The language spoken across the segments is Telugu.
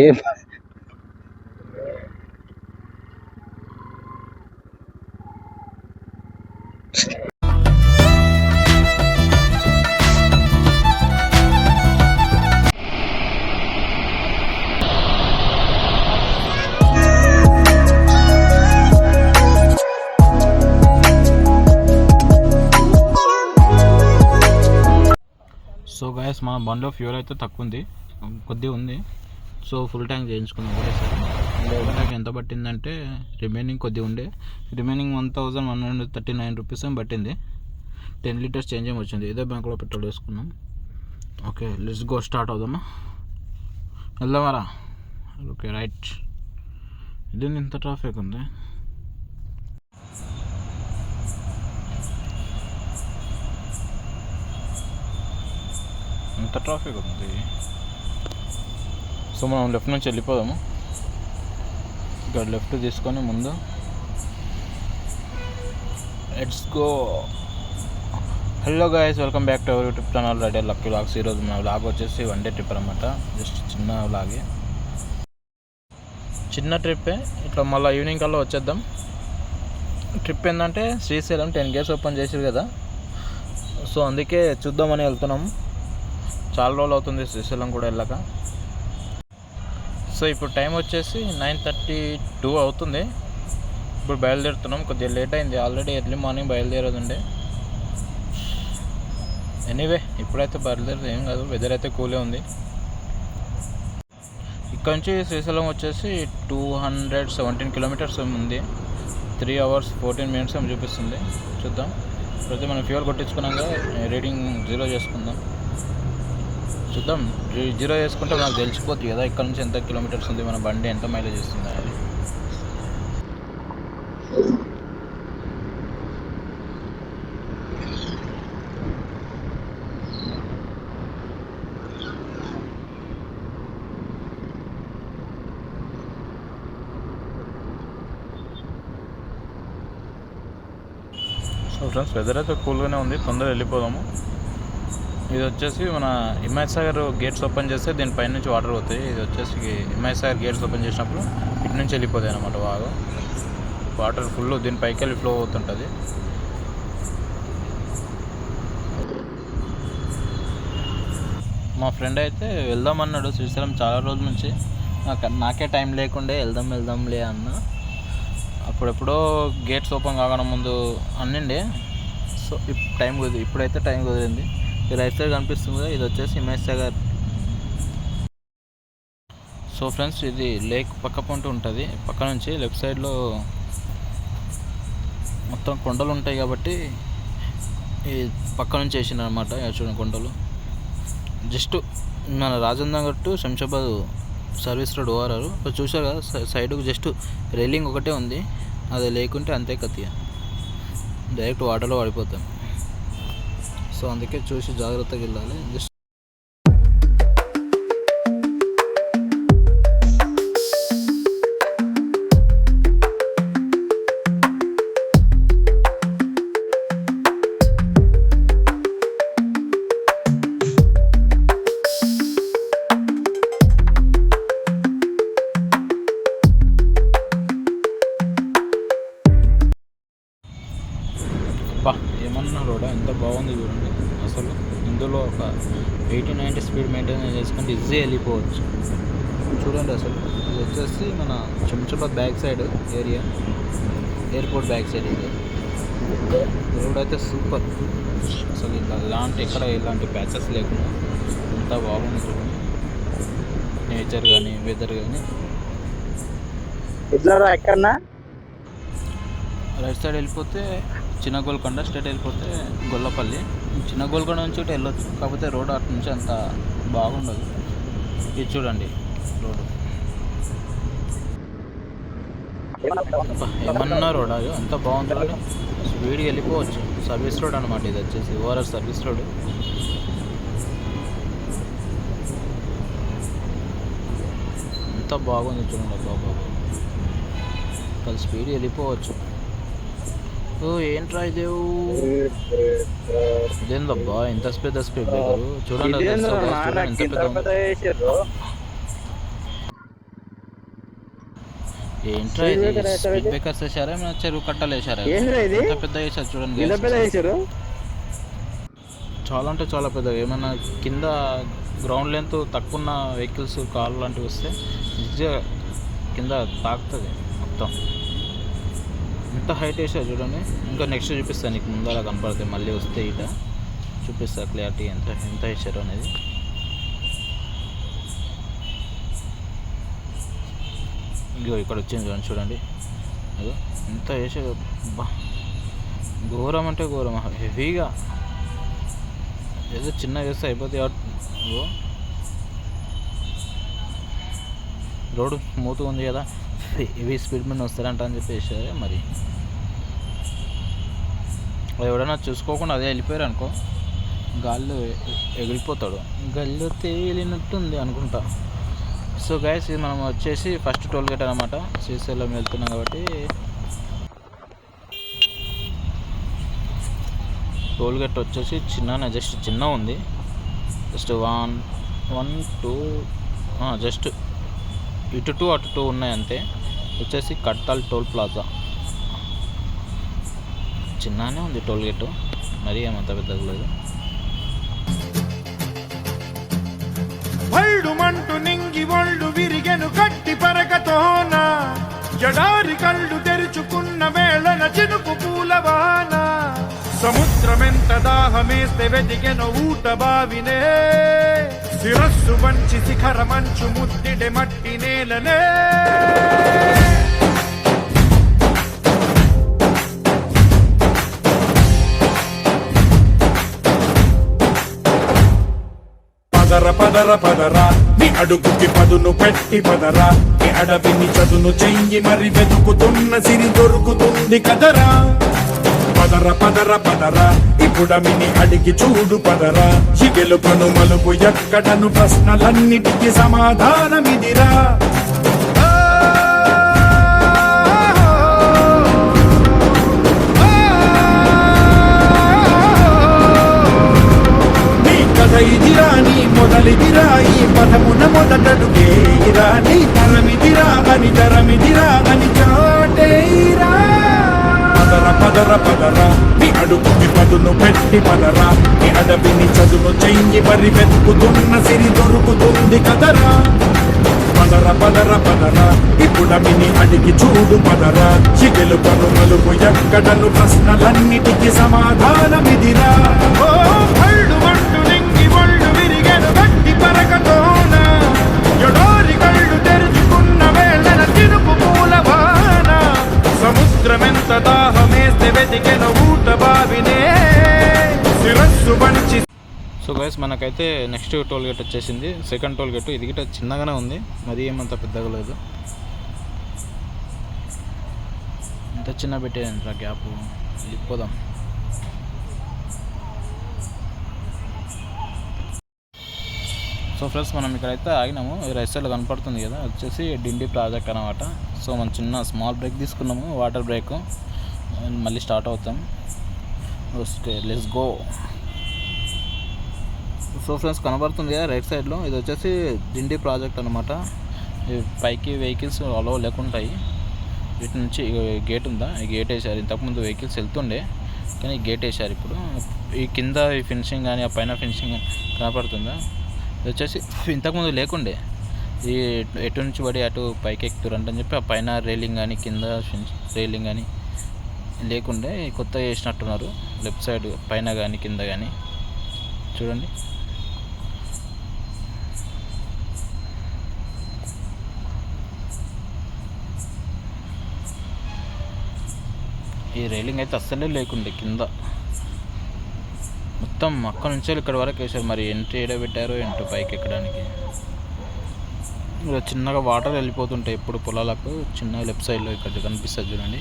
ఏ సో గైస్ మన బండిలో ఫ్యూల్ అయితే తక్కువ ఉంది, కొద్దిగా ఉంది. సో ఫుల్ ట్యాంక్ చేయించుకున్నాం ఒకటేసారి. ఫుల్ ట్యాంక్ ఎంత పట్టిందంటే రిమైనింగ్ కొద్దిగా ఉండే, రిమైనింగ్ 1139 రూపీస్ ఏం పట్టింది. 10 లీటర్స్ చేంజ్ ఏమి వచ్చింది. ఇదే బ్యాంక్లో పెట్రోల్ వేసుకున్నాం. ఓకే లెట్స్ గో, స్టార్ట్ అవుదామా, వెళ్దామారా. Okay right. ఇది ఇంత ట్రాఫిక్ ఉంది. ఇంత ట్రాఫిక్ ఉంది. సో మనం లెఫ్ట్ నుంచి వెళ్ళిపోదాము. ఇక్కడ లెఫ్ట్ తీసుకొని ముందు let's go. Hello guys, welcome back to our YouTube channel Rider Lucky Vlogs. ఈరోజు మన వ్లాగ్ వచ్చేసి వన్ డే ట్రిప్ అనమాట. జస్ట్ చిన్న వ్లాగే, చిన్న ట్రిప్పే. ఇట్లా మళ్ళీ ఈవినింగ్ కల్లా వచ్చేద్దాం. ట్రిప్ ఏంటంటే శ్రీశైలం 10 గేట్స్ ఓపెన్ చేసారు కదా, సో అందుకే చూద్దామని వెళ్తున్నాము. చాలా రోజులు అవుతుంది శ్రీశైలం కూడా వెళ్ళాక. సో ఇప్పుడు టైం వచ్చేసి 9:32 అవుతుంది. ఇప్పుడు బయలుదేరుతున్నాం. కొద్దిగా లేట్ అయింది, ఆల్రెడీ ఎర్లీ మార్నింగ్ బయలుదేరేది ఉండే. ఎనీవే ఇప్పుడైతే బయలుదేరేది ఏం కాదు, వెదర్ అయితే కూలే ఉంది. ఇక్కడ నుంచి శ్రీశైలం వచ్చేసి 217 కిలోమీటర్స్ ఉంది. 3 hours 14 minutes ఏమి చూపిస్తుంది. చూద్దాం. ఇప్పుడైతే మనం ఫ్యూల్ కొట్టించుకున్నాక రీడింగ్ 0 చేసుకుందాం. చూద్దాం, 0 చేసుకుంటే మనకు తెలిసిపోతుంది కదా ఇక్కడ నుంచి ఎంత కిలోమీటర్స్ ఉంది, మన బండి ఎంత మైలేజ్ ఇస్తుంది అని. సో ఫ్రెండ్స్, వెదర్ అయితే కూల్గానే ఉంది, తొందరగా వెళ్ళిపోదాము. ఇది వచ్చేసి మన హిమాయత్ సాగర్ గేట్స్ ఓపెన్ చేస్తే దీనిపైన నుంచి వాటర్ పోతాయి. ఇది వచ్చేసి హిమాయత్ సాగర్ గేట్స్ ఓపెన్ చేసినప్పుడు ఇటు నుంచి వెళ్ళిపోతాయి అన్నమాట. బాగా వాటర్ ఫుల్ దీనిపైకి వెళ్ళి ఫ్లో అవుతుంటుంది. మా ఫ్రెండ్ అయితే వెళ్దామన్నాడు శ్రీశైలం చాలా రోజుల నుంచి. నాకే టైం లేకుండే వెళ్దాంలే అన్న. అప్పుడెప్పుడో గేట్స్ ఓపెన్ కాకుండా ముందు అన్నిండే. సో ఇప్పుడైతే టైం కుదిరింది. ఈ రైట్ సైడ్ కనిపిస్తుంది కదా, ఇది వచ్చేసి హిమాయత్ సాగర్. సో ఫ్రెండ్స్, ఇది లేక్ పక్క పొంటి ఉంటుంది. పక్క నుంచి లెఫ్ట్ సైడ్లో మొత్తం కొండలు ఉంటాయి కాబట్టి ఈ పక్క నుంచి వేసింది అనమాట. చూడండి కొండలు. జస్ట్ మన రాజేంద్ర గట్టు శంషాబాద్ సర్వీస్ రోడ్ ఓఆర్ఆర్ చూసారు కదా, సైడ్కు జస్ట్ రైలింగ్ ఒకటే ఉంది. అది లేకుంటే అంతే కత్తిగా డైరెక్ట్ వాటర్లో పడిపోతాం. సో అందుకే చూసి జాగ్రత్తగా వెళ్ళాలి. జస్ట్ ఏమన్నా రోడ్ ఎంత బాగుంది చూడండి అసలు. ఇందులో ఒక 80-90 స్పీడ్ మెయింటైన్ చేసుకుంటే ఈజీ వెళ్ళిపోవచ్చు. చూడండి అసలు. ఇది వచ్చేసి మన Shamshabad back side area, airport back side. ఇది రోడ్ అయితే సూపర్ అసలు. ఇలాంటి ప్యాచెస్ లేకుండా ఎంత బాగుంది చూడండి. నేచర్ కానీ వెదర్ కానీ. ఎక్కడన్నా రైట్ సైడ్ వెళ్ళిపోతే చిన్న గోల్కొండ, స్ట్రేట్ వెళ్ళిపోతే గొల్లపల్లి. చిన్న గోల్కొండ నుంచి వెళ్ళొచ్చు, కాకపోతే రోడ్ అటు నుంచి అంత బాగుండదు. ఇది చూడండి రోడ్ ఏమన్నా రోడ్ అది అంత బాగుంటుంది. స్పీడ్గా వెళ్ళిపోవచ్చు. సర్వీస్ రోడ్ అనమాట. ఇది వచ్చేసి ఓఆర్ఆర్ సర్వీస్ రోడ్. ఎంత బాగుంది చూడండి బాబు. చాలా స్పీడ్ వెళ్ళిపోవచ్చు. ఓ ఏంట్రా ఇదేవు, ఇదేందబ్బా ఇంత స్పీడ్ బ్రేకరు. చూడండి ఎంత పెద్ద. ఏంట్రా స్పీడ్ బ్రేకర్స్ వేసారా ఏమైనా చెరువు కట్టలు వేసారా? ఎంత పెద్ద వేసారు చూడండి, చాలా అంటే చాలా పెద్దగా. ఏమైనా కింద గ్రౌండ్ లెంత్ తక్కువ ఉన్న వెహికల్స్ కార్లు లాంటివి వస్తే ఈజీగా కింద తాకుతుంది మొత్తం. ఎంత హైట్ వేసారు చూడండి. ఇంకా నెక్స్ట్ చూపిస్తాను నీకు, ముందర కనపడుతుంది. మళ్ళీ వస్తే ఇట చూపిస్తా క్లారిటీ ఎంత వేసారు అనేది. ఇగో ఇక్కడ వచ్చింది చూడండి. అదో ఎంత వేసారు, ఘోరం అంటే ఘోరం, హెవీగా. ఏదో చిన్న వేస్తే అయిపోతుంది. రోడ్డు స్మూత్గా ఉంది కదా, హెవీ స్పీడ్ మీద వస్తారంట అని చెప్పి వేసారు. మరి ఎవడైనా చూసుకోకుండా అదే వెళ్ళిపోయారు అనుకో, గాల్లో ఎగిరిపోతాడు. గాల్లో తేలినట్టుంది అనుకుంటా. సో గైస్, ఇది మనం వచ్చేసి ఫస్ట్ టోల్ గేట్ అనమాట. శ్రీశైలం వెళ్తున్నాం కాబట్టి టోల్ గేట్ వచ్చేసి జస్ట్ చిన్న ఉంది. జస్ట్ 1, 2 జస్ట్ ఇటు 2 అటు 2 ఉన్నాయి అంతే. వచ్చేసి కడ్తాల్ టోల్ ప్లాజా చిన్ననే ఉంది టోల్ గేటు, మరీ ఏమంత పెద్దగా లేదు. మంటు నింగి ఒళ్ళు విరిగెను గట్టి పరకతోన, జడారి కళ్ళు తెరుచుకున్న వేళన చినుకు పూలవాన, సముద్రమెంత దాహమేస్తే వెతికెను ఊట బావినే, శిరస్సు వంచి శిఖర మంచు ముద్దిడె మట్టి నేలనే. పదర పదర పదరా నీ అడుగుకి పదును పెట్టి పదరా, నీ అడవిని చదును చెయ్యి మరి వెతుకుతున్న సిరి దొరుకుతుంది కదరా. పదర పదర పదరా ఇప్పుడమిని అడిగి చూడు పదరా, ఈ గెలుపను మలుపు ఎక్కడను ప్రశ్నలన్నిటికీ సమాధానమిదిరా. ఇదిరా నీ మొదలిదిరా, ఈ పదమున మొదటడుగేరా, నీ తరమిదిరా అని తరమిదిరా అని చాటేరా. పదర పదర పదరా నీ అడుగుకి పదును పెట్టి పదరా, నీ అడవిని చదును చెయ్యి మరి వెతుకుతున్న సిరి దొరుకుతుంది కదరా. పదర పదర పదరా ఇప్పుడమిని అడిగి చూడు పదరా, ఈ గెలుపను మలుపు ఎక్కడను ప్రశ్నలన్నిటికీ సమాధానమిదిరా. ఓ భళ్ళు మంటు నింగి ఒళ్ళు విరిగెను గట్టి పరకతోన, జడారి కళ్ళు తెరుచుకున్న వేళన చినుకు పూలవాన, సముద్రమెంత దాహమేస్తే వెతికెను ఊట బావినే, శిరస్సు వంచి. సో గైస్, మనకైతే నెక్స్ట్ టోల్ గేట్ వచ్చేసింది, సెకండ్ టోల్ గేట్. ఇది గిట్ట చిన్నగానే ఉంది, మరి ఏమంత పెద్దగా లేదు. ఇంత చిన్న పెట్టేయండి గ్యాప్, వెళ్ళిపోదాం. సో ఫ్రెండ్స్, మనం ఇక్కడైతే ఆగినాము. రైట్ సైడ్లో కనపడుతుంది కదా, వచ్చేసి డిండి ప్రాజెక్ట్ అనమాట. సో మనం చిన్న స్మాల్ బ్రేక్ తీసుకున్నాము, వాటర్ బ్రేక్. మళ్ళీ స్టార్ట్ అవుతాం. Okay, let's go. So friends, కనబడుతుంది కదా రైట్ సైడ్లో, ఇది వచ్చేసి డిండి ప్రాజెక్ట్ అనమాట. పైకి వెహికల్స్ అలో లేకుంటాయి. వీటి నుంచి గేట్ ఉందా, ఈ గేట్ వేసారు. ఇంతకుముందు వెహికల్స్ వెళ్తుండే, కానీ ఈ గేట్ వేసారు. ఇప్పుడు ఈ కింద ఈ ఫినిషింగ్ కానీ ఆ పైన ఫినిషింగ్ కనపడుతుందా, ఇది వచ్చేసి ఇంతకుముందు లేకుండే. ఈ ఎటు నుంచి పడి అటు పైకి ఎక్కుతారంట అని చెప్పి ఆ పైన రైలింగ్ కానీ కింద రైలింగ్ కానీ లేకుండే, కొత్తగా వేసినట్టున్నారు. లెఫ్ట్ సైడ్ పైన కానీ కింద కానీ చూడండి. ఈ రైలింగ్ అయితే అస్సలే లేకుండే, కింద మొత్తం అక్కడ నుంచి ఇక్కడ వరకు వేసారు. మరి ఎంట్రీ ఏడ పెట్టారో ఏంటో పైకి ఎక్కడానికి. చిన్నగా వాటర్ వెళ్ళిపోతుంటాయి ఎప్పుడు పొలాలకు, చిన్నగా లెఫ్ట్ సైడ్లో ఇక్కడ కనిపిస్తుంది చూడండి.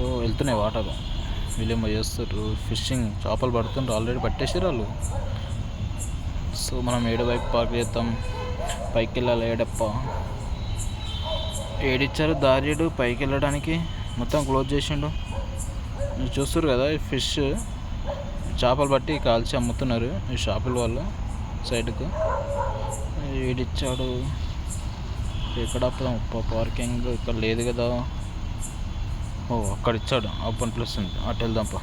ఓ వెళ్తున్నాయి వాటర్, వీళ్ళేమో చేస్తారు ఫిషింగ్, చేపలు పడుతుంటారు. ఆల్రెడీ పట్టేసారు వాళ్ళు. సో మనం ఏడు బైక్ పార్క్ చేద్దాం, పైకి వెళ్ళాలి. ఏడప్ప ఏడిచ్చారు దారిడు పైకి వెళ్ళడానికి, మొత్తం క్లోజ్ చేసిండు. మీరు చూస్తారు కదా, ఈ ఫిష్ చేపలు పట్టి కాల్చి అమ్ముతున్నారు ఈ షాపుల వాళ్ళు సైడ్కు. ఏడిచ్చాడు ఎక్కడ ఆపుదాం? పార్కింగ్ ఇక్కడ లేదు కదా. ఓ అక్కడ ఇచ్చాడు, ఓపెన్ ప్లేస్ ఉంది, అటు వెళ్దాంపా.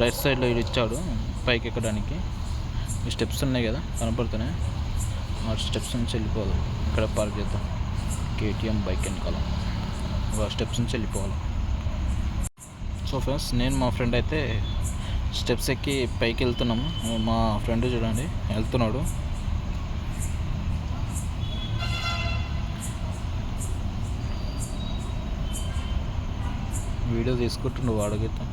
రైట్ సైడ్లో ఇది ఇచ్చాడు పైకి ఎక్కడానికి. ఈ స్టెప్స్ ఉన్నాయి కదా కనపడుతున్నాయి, ఆ స్టెప్స్ నుంచి వెళ్ళిపోవాలి. ఇక్కడ పార్క్ చేద్దాం. కేటీఎం బైక్ వెనకాల స్టెప్స్ నుంచి వెళ్ళిపోవాలి. సో ఫ్రెండ్స్, నేను మా ఫ్రెండ్ అయితే స్టెప్స్ ఎక్కి పైకి వెళ్తున్నాము. మా ఫ్రెండ్ చూడండి వెళ్తున్నాడు. వీడియో తీసుకుంటుండు వాడుగితే.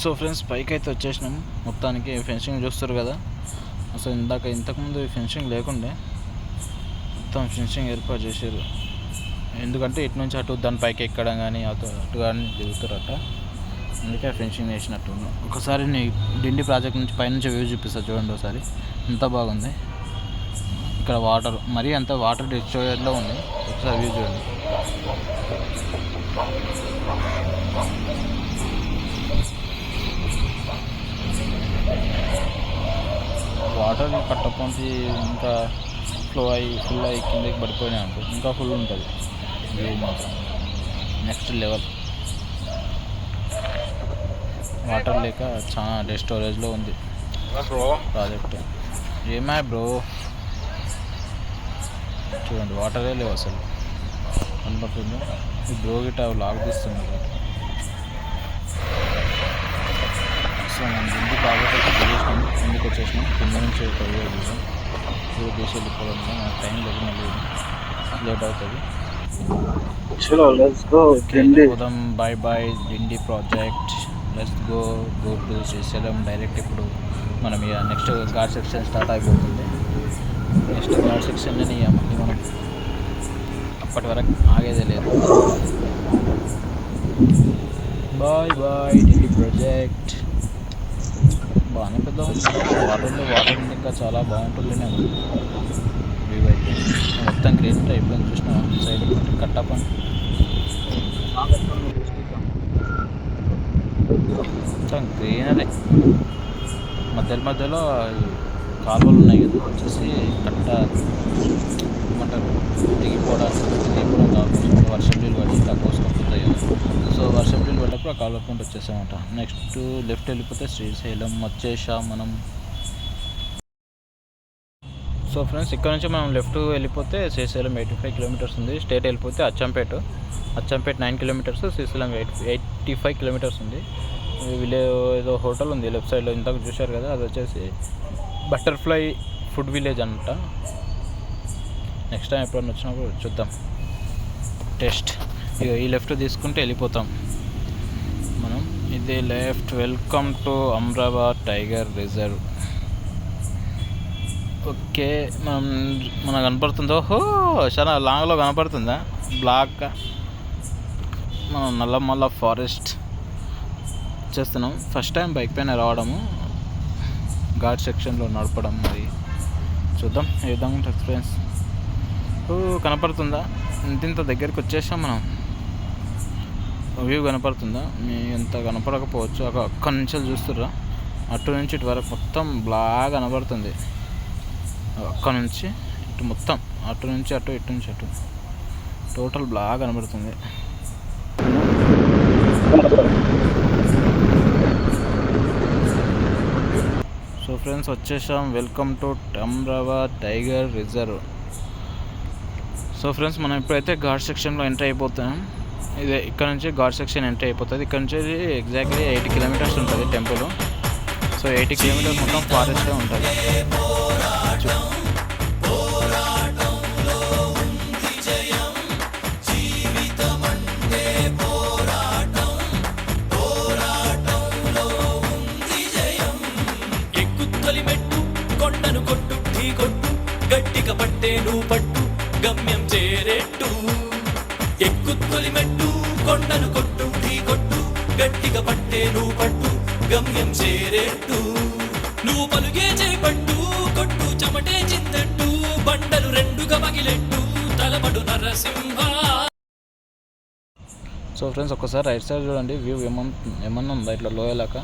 సో ఫ్రెండ్స్, పైకి అయితే వచ్చేసినాం. మొత్తానికి ఫెన్సింగ్ చూస్తారు కదా. అసలు ఇంతకుముందు ఫెన్సింగ్ లేకుండే, మొత్తం ఫెన్సింగ్ ఏర్పాటు చేశారు. ఎందుకంటే ఇటు నుంచి అటు దాని పైకి ఎక్కడం కానీ అటు కానీ దిగుతారట, అందుకే ఫెన్సింగ్ వేసినట్టు. ఒకసారి డిండి ప్రాజెక్ట్ నుంచి పైనుంచి వ్యూ చూపిస్తా చూడండి ఒకసారి, ఎంత బాగుంది. ఇక్కడ వాటర్ మరీ అంత వాటర్ డిస్ట్రాయర్లో ఉంది. ఒకసారి వ్యూ చూడండి. వాటర్ కట్టపోంచి ఇంకా ఫుల్ అయ్యి కిందకి పడిపోయినాయి అనుకో, ఇంకా ఫుల్ ఉంటుంది వ్యూ మాత్రం నెక్స్ట్ లెవెల్. వాటర్ లేక చాలా డే స్టోరేజ్లో ఉంది ప్రాజెక్ట్. ఏమా బ్రో, చూడండి వాటరే లేవు అసలు, కనపడుతుంది. ఈ బ్రో గిట్ట లాగ్ తీస్తున్నారు. సో మనం ఇంటికి ప్రాజెక్ట్ అయితే చేసినాం, ఇంటికి వచ్చేసినాం. కింద నుంచి వీడియో చూసాం. వీడియో తీసి వెళ్ళిపోవడం మనకు టైం లేదు, మళ్ళీ లేట్ అవుతుంది. పోదాం. Bye bye Dindi project. Let's go to Srisailam direct. ఇప్పుడు మనం ఇక నెక్స్ట్ ఘాట్ సెక్షన్ స్టార్ట్ అయిపోతుంది. నెక్స్ట్ ఘాట్ సెక్షన్లో మళ్ళీ మనం అప్పటి వరకు ఆగేదే లేదు. Bye bye Dindi project. బాగానే పెద్ద వాటర్ ఇంకా చాలా బాగుంటుంది. వ్యూ అయితే మొత్తం గ్రీన్ అయిపోయింది. చూసిన సైడ్ కట్టపని మొత్తం గ్రీనరీ. మధ్యలో కాలువలు ఉన్నాయి కదా, వచ్చేసి కట్ట ఏమంటారు దిగిపోవడం కాకుండా వర్షం నీళ్ళు పడి ఇట్లా కోసుకొస్తాయి కదా. సో వర్షం నీళ్ళు పడ్డప్పుడు ఆ కాలువ పంట వచ్చేసామట. నెక్స్ట్ లెఫ్ట్ వెళ్ళిపోతే శ్రీశైలం వచ్చేసాం మనం. సో ఫ్రెండ్స్, ఇక్కడ నుంచి మనం లెఫ్ట్ వెళ్ళిపోతే శ్రీశైలం 85 కిలోమీటర్స్ ఉంది. స్టేట్ వెళ్ళిపోతే అచ్చంపేట 9 కిలోమీటర్స్, శ్రీశైలం 85 కిలోమీటర్స్ ఉంది. ఏదో హోటల్ ఉంది లెఫ్ట్ సైడ్లో, ఇంతకు చూశారు కదా, అది వచ్చేసి బటర్ఫ్లై ఫుడ్ విలేజ్ అంట. నెక్స్ట్ టైం ఎప్పుడైనా వచ్చినప్పుడు చూద్దాం టెస్ట్. ఇక ఈ లెఫ్ట్ తీసుకుంటే వెళ్ళిపోతాం మనం. ఇది left. Welcome to Amrabad tiger reserve. Okay, మనకు కనపడుతుందో చాలా లాంగ్లో కనపడుతుందా బ్లాక్గా. మనం నల్లమల్ల ఫారెస్ట్ చేస్తున్నాం. ఫస్ట్ టైం బైక్ పైన రావడము, ఘాట్ సెక్షన్లో నడపడం. మరి చూద్దాం ఏ విధంగా ఉంటుంది ఫ్రెండ్స్. కనపడుతుందా? ఇంత దగ్గరికి వచ్చేసాం మనం. వ్యూ కనపడుతుందా? మీ ఎంత కనపడకపోవచ్చు. అక్కడి నుంచి చూస్తుర్రా, అటు నుంచి ఇటు వరకు మొత్తం బ్లాక్ కనపడుతుంది. అక్కడ నుంచి ఇటు మొత్తం, అటు నుంచి అటు, ఇటు నుంచి అటు, టోటల్ బ్లాక్ కనబడుతుంది. సో ఫ్రెండ్స్ వచ్చేసాం. Welcome to Amrabad tiger reserve. So friends, మనం ఇప్పుడైతే ఘాట్ సెక్షన్లో ఎంటర్ అయిపోతాం. ఇదే ఇక్కడ నుంచి ఘాట్ సెక్షన్ ఎంటర్ అయిపోతుంది. ఇక్కడ నుంచి ఎగ్జాక్ట్లీ 80 కిలోమీటర్స్ ఉంటుంది టెంపుల్. సో 80 కిలోమీటర్స్ మొత్తం ఫారెస్టే ఉంటుంది. గట్టిగా పట్టే నువ్వు పట్టు గమ్యం చేరేట్టు. ఎక్కుత్తొలి మెట్టు కొండను కొట్టు ఢీ కొట్టు, గట్టిగా పట్టే నువ్వు పట్టు గమ్యం చేరేట్టు. నువ్వు పలుగే చేపట్టు కొట్టు చెమటే చిందట్టు, బండలు రెండుగా పగిలెట్టు తలపడు నరసింహ. సో ఫ్రెండ్స్ ఒక్కసారి రైట్ సైడ్ చూడండి, వ్యూ ఏమన్నా ఉందా ఇట్లా లోయలాక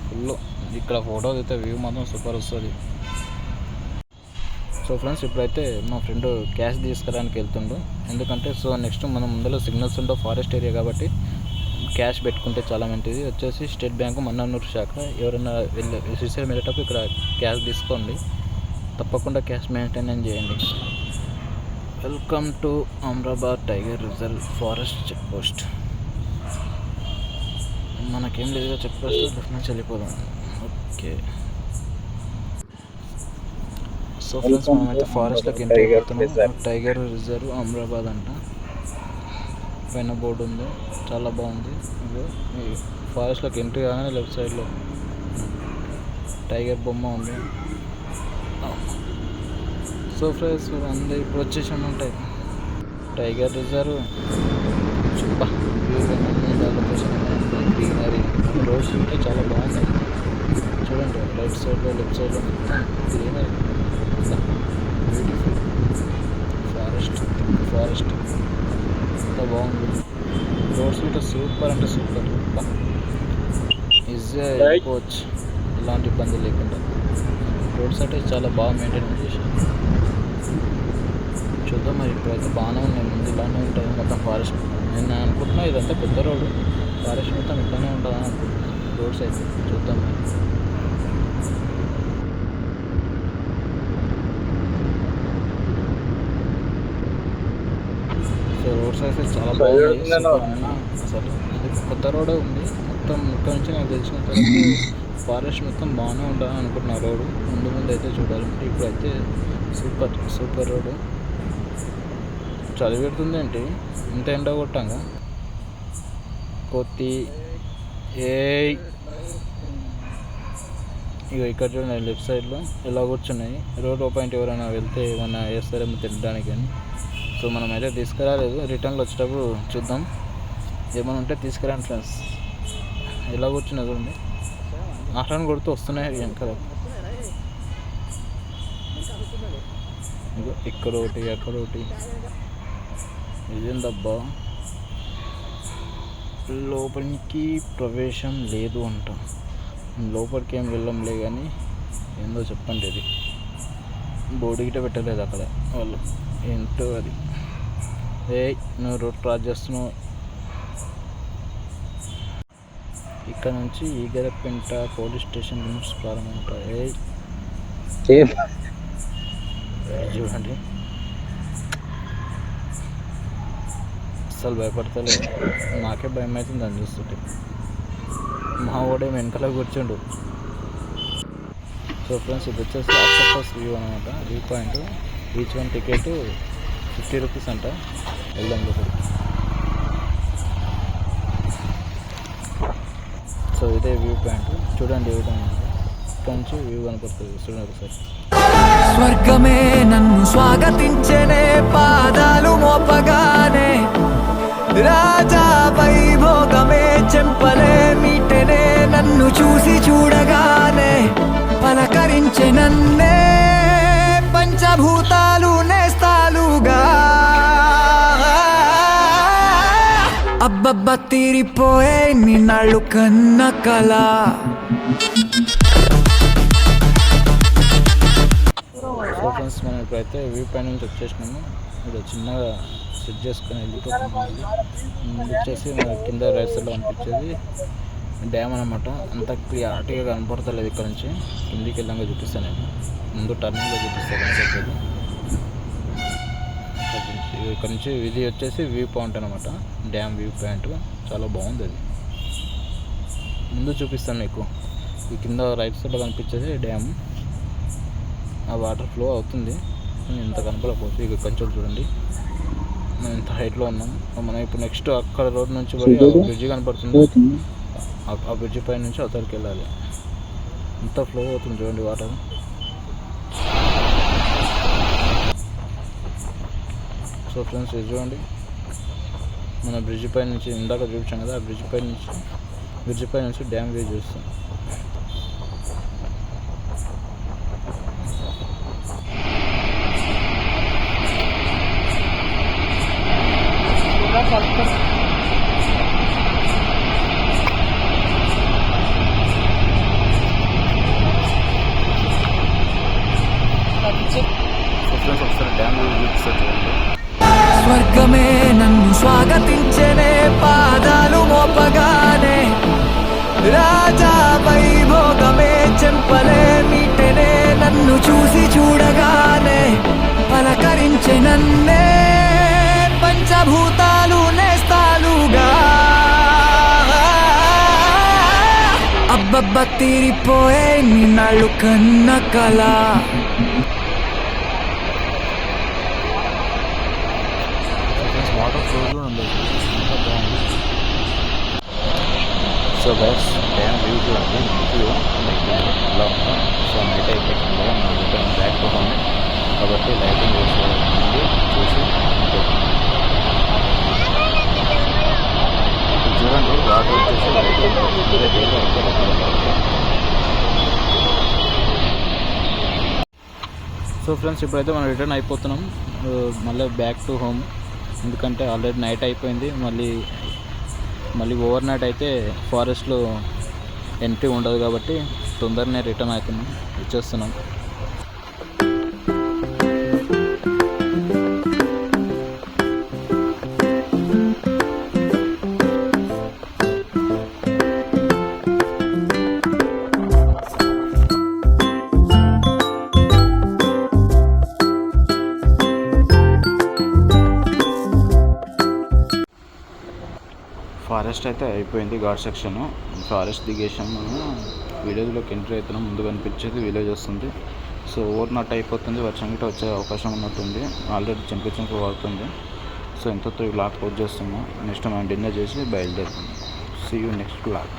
ఫుల్. ఇక్కడ ఫోటో అయితే వ్యూ మాత్రం సూపర్ వస్తుంది. సో ఫ్రెండ్స్ ఇప్పుడైతే మా ఫ్రెండ్ క్యాష్ తీసుకురానికి వెళ్తుండు. ఎందుకంటే సో నెక్స్ట్ మనం ముందర సిగ్నల్స్ ఉండవు, ఫారెస్ట్ ఏరియా కాబట్టి క్యాష్ పెట్టుకుంటే చాలా మంచిది. వచ్చేసి స్టేట్ బ్యాంకు మన్ననూరు శాఖ. ఎవరైనా శ్రీశైలం వెళ్ళేటప్పుడు ఇక్కడ క్యాష్ తీసుకోండి, తప్పకుండా క్యాష్ మెయింటైన్ చేయండి. Welcome to Amrabad tiger reserve forest check post. మనకేం లేదుగా చెక్ పోస్ట్, లెఫ్ట్ నుంచి వెళ్ళిపోదాం. ఓకే సో ఫ్రెండ్స్ మనమైతే ఫారెస్ట్లోకి ఎంటర్ అయిపోతున్నాం. టైగర్ రిజర్వ్ అమ్రాబాద్ అంట, పైన బోర్డు ఉంది, చాలా బాగుంది. ఫారెస్ట్లోకి ఎంట్రీ కాగానే లెఫ్ట్ సైడ్లో టైగర్ బొమ్మ ఉంది. సో ఫ్రెండ్స్ అందరూ ఇప్పుడు వచ్చేసి ఉంటాయి tiger reserve. Location greenery, roads ఉంటే చాలా బాగున్నాయి. చూడండి రైట్ సైడ్లో లెఫ్ట్ సైడ్లో గ్రీనరీ, బ్యూటిఫుల్ ఫారెస్ట్ ఎంత బాగుంది. రోడ్స్ ఉంటే సూపర్ అంటే సూపర్, ఈజీగా వెళ్ళిపోవచ్చు ఎలాంటి ఇబ్బంది లేకుండా. రోడ్స్ అంటే చాలా బాగా మెయింటైన్ చేశాను. చూద్దాం మరి, ఇప్పుడైతే బాగానే ఉన్నాయి, ముందు ఇలానే ఉంటుంది మొత్తం ఫారెస్ట్. నేను అనుకుంటున్నా ఇదంతా పెద్ద రోడ్డు, ఫారెస్ట్ మొత్తం ఇట్లానే ఉంటుందని అనుకుంటున్నాను రోడ్స్ అయితే. చూద్దాం మరి. సో రోడ్స్ అయితే చాలా బాగుంది అసలు. ఇది కొత్త రోడే ఉంది మొత్తం. ఇక్కడ నుంచి నాకు తెలిసిన తర్వాత ఫారెస్ట్ మొత్తం బాగానే ఉంటుందని అనుకుంటున్నా రోడ్డు. ముందు అయితే చూడాలంటే ఇప్పుడైతే సూపర్ రోడ్డు. చలి పెడుతుంది ఏంటి ఇంత ఎండ కొట్టాగా కొత్తి ఇక ఇక్కడ చూడండి లెఫ్ట్ సైడ్లో ఎలా కూర్చున్నాయి. రోడ్ పాయింట్ ఎవరైనా వెళ్తే ఏమైనా వేస్తారేమో తినడానికి అని. సో మనం అయితే తీసుకురాలేదు, రిటర్న్లో వచ్చేటప్పుడు చూద్దాం, ఏమైనా ఉంటే తీసుకురాండి ఫ్రెండ్స్. ఎలా కూర్చున్నా చూడండి, ఆటను కొడుతూ వస్తున్నాయి వెనకాల. ఇక్కడ ఒకటి అక్కడ ఒకటి. ఇదేందబ్బా, లోపలికి ప్రవేశం లేదు అంట. లోపలికి ఏం వెళ్ళంలే కానీ ఏందో చెప్పండి, ఇది బోర్డు గిట్ట పెట్టలేదు అక్కడ వాళ్ళు. ఏంటో అది. నువ్వు రోడ్ క్రాస్ చేస్తున్నావు. ఇక్కడ నుంచి ఈగరపెంట పోలీస్ స్టేషన్ లిమిట్స్ ప్రారంభమవుతాయి. చూడండి అస్సలు భయపడతలేదు, నాకే భయం అవుతుంది అని చూస్తుంటే. మా వాడే వెనకాల కూర్చుండు. సో ఫ్రెండ్స్ ఇది వచ్చేసి ఆక్టోపస్ వ్యూ అనమాట, view point. Each one ticket 50 rupees అంట. వెళ్దాం లోపలికి. సో ఇదే వ్యూ పాయింట్, చూడండి ఏ విధంగా ఇక్కడ నుంచి వ్యూ కనపడుతుంది. చూడండి ఒకసారి. స్వర్గమే నన్ను స్వాగతించనే పాదాలు మోపగానే, రాజా వైభోగమే చెంపలే మీటనే నన్ను చూడగానే, పలకరించే నన్నే పంచభూతాలు నేస్తాలుగా. అబ్బబ్బ తీరిపోయే నిన్నాళ్ళు కన్న కళ. సో ఫ్రెండ్స్ మనం ఇప్పుడైతే వ్యూ పాయింట్ నుంచి వచ్చేసినాము. ఇక్కడ చిన్నగా సెట్ చేసుకొని వెళ్ళిపోతున్నాము. వచ్చేసి మనకి కింద రైట్ సైడ్లో కనిపించేది డ్యామ్ అనమాట. అంత క్లియారిటీగా కనపడతలేదు. ఇక్కడ నుంచి కిందికి వెళ్ళాక చూపిస్తాను నేను, ముందు టర్నింగ్లో చూపిస్తాను కనిపించేది. ఇక్కడ నుంచి ఇది వచ్చేసి వ్యూ పాయింట్ అనమాట, డ్యామ్ వ్యూ పాయింట్. చాలా బాగుంది అది, ముందు చూపిస్తాను మీకు. ఈ కింద రైట్ సైడ్లో కనిపించేది డ్యామ్. ఆ వాటర్ ఫ్లో అవుతుంది, ఇంత కనపడకపోతే. ఇక కొంచెం చూడండి మనం ఇంత హైట్లో ఉన్నాం. మనం ఇప్పుడు నెక్స్ట్ అక్కడ రోడ్ నుంచి పోయి బ్రిడ్జి కనపడుతుంది, ఆ బ్రిడ్జి పై నుంచి అవతలకి వెళ్ళాలి. ఇంత ఫ్లో అవుతుంది చూడండి వాటర్. సో ఫ్రెండ్స్ ఇది చూడండి, మన బ్రిడ్జి పై నుంచి ఇందాక చూపించాం కదా, ఆ బ్రిడ్జి పై నుంచి డ్యామ్ వ్యూ చూస్తాం. చూసి చూడగానే పలకరించే నన్నే పంచభూతాలు నేస్తాలుగా అబ్బబ్బ తీరిపోయే నిన్నాళ్ళు కన్న కళ వాటర్ ఫ్లో కూడా ఉండదు. సో గైస్ డ్యామ్ వ్యూ చూడండి, వ్యూ ఇలా ఉంటాం. సో నైట్ అయిపోతుంది కదా, మనం రిటర్న్ బ్యాక్ టు హోమ్ కాబట్టి లైటింగ్ వేసుకోవాలండి చూసి చూడండి. వాటర్ వచ్చేసి లైట్ సో ఫ్రెండ్స్ ఇప్పుడైతే మనం రిటర్న్ అయిపోతున్నాం మళ్ళీ బ్యాక్ టు హోమ్. ఎందుకంటే ఆల్రెడీ నైట్ అయిపోయింది. మళ్ళీ ఓవర్ నైట్ అయితే ఫారెస్ట్లో ఎంట్రీ ఉండదు కాబట్టి తొందరనే రిటర్న్ అవుతున్నాం, వచ్చేస్తున్నాం. ఫారెస్ట్ అయితే అయిపోయింది, ఘాట్ సెక్షన్. ఫారెస్ట్ దిగేసాం మనం, విలేజ్లోకి ఎంట్రీ అవుతున్నాం. ముందు కనిపించేది విలేజ్ వస్తుంది. సో ఓవర్ నైట్ అయిపోతుంది, వర్షం గిట్ట వచ్చే అవకాశం ఉన్నట్టుంది. ఆల్రెడీ చెంపు పడుతుంది. సో ఎంతో బ్లాగ్ క్లోజ్ చేస్తున్నాం. నెక్స్ట్ మనం డిన్నర్ చేసి బయలుదేరుతున్నాం. See you next blog.